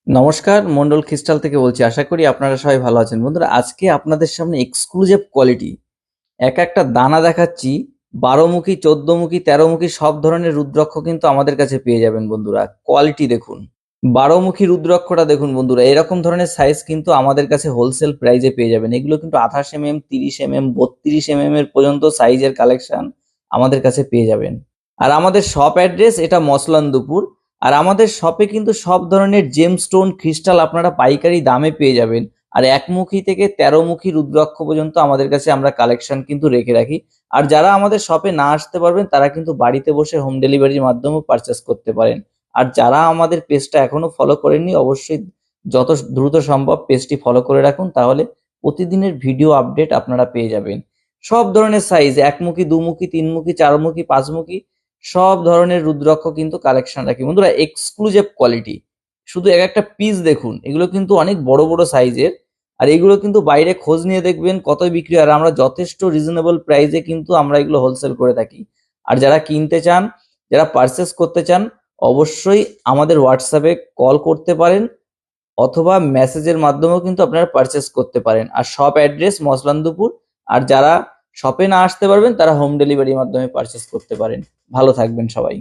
নমস্কার, মন্ডল খ্রিস্টাল থেকে বলছি। আশা করি আপনারা সবাই ভালো আছেন। বন্ধুরা, আজকে আপনাদের সামনে এক্সক্লুসিভ কোয়ালিটি এক একটা দানা দেখাচ্ছি। 12 মুখী, 14 মুখী, 13 মুখী সব ধরনের রুদ্রাক্ষ কিন্তু আমাদের কাছে পেয়ে যাবেন। বন্ধুরা, কোয়ালিটি দেখুন। 12 মুখী রুদ্রাক্ষটা দেখুন বন্ধুরা, এরকম ধরনের সাইজ কিন্তু আমাদের কাছে হোলসেল প্রাইজে পেয়ে যাবেন। এগুলো কিন্তু 28 mm, 30 mm, 32 mm এর পর্যন্ত সাইজের কালেকশন আমাদের কাছে পেয়ে যাবেন। আর আমাদের শপ অ্যাড্রেস এটা মসলান্দপুর। আর আমাদের শপে কিন্তু সব ধরনের জেমস্টোন ক্রিস্টাল আপনারা পাইকারি দামে পেয়ে যাবেন। আর 1 মুখী থেকে 13 মুখী রুদ্রাক্ষ পর্যন্ত আমাদের কাছে আমরা কালেকশন কিন্তু রেখে রাখি। আর যারা আমাদের শপে না আসতে পারবেন তারা কিন্তু বাড়িতে বসে হোম ডেলিভারির মাধ্যমেও পারচেস করতে পারেন। আর যারা আমাদের পেজটা এখনো ফলো করেননি, অবশ্যই যত দ্রুত সম্ভব পেজটি ফলো করে রাখুন, তাহলে প্রতিদিনের ভিডিও আপডেট আপনারা পেয়ে যাবেন। সব ধরনের সাইজ, 1 মুখী, 2 মুখী, 3 মুখী, 4 মুখী, 5 মুখী সব ধরনের রুদ্রাক্ষ কিন্তু কালেকশন রাখি বন্ধুরা, এক্সক্লুসিভ কোয়ালিটি। শুধু এক একটা পিস দেখুন, এগুলো কিন্তু অনেক বড় বড় সাইজের। আর এগুলো কিন্তু বাইরে খোঁজ নিয়ে দেখবেন কত বিক্রি হয়। আর আমরা যথেষ্ট রিজনেবল প্রাইসে কিন্তু আমরা এগুলো হোলসেল করে থাকি। আর যারা কিনতে চান, যারা পারচেস করতে চান, অবশ্যই আমাদের হোয়াটসঅ্যাপে কল করতে পারেন, অথবা মেসেজের মাধ্যমেও কিন্তু আপনারা পারচেস করতে পারেন। আর শপ অ্যাড্রেস মসলান্দপুর। আর যারা শপে না আসতে পারবেন তারা হোম ডেলিভারির মাধ্যমে পারচেস করতে পারেন। ভালো থাকবেন সবাই।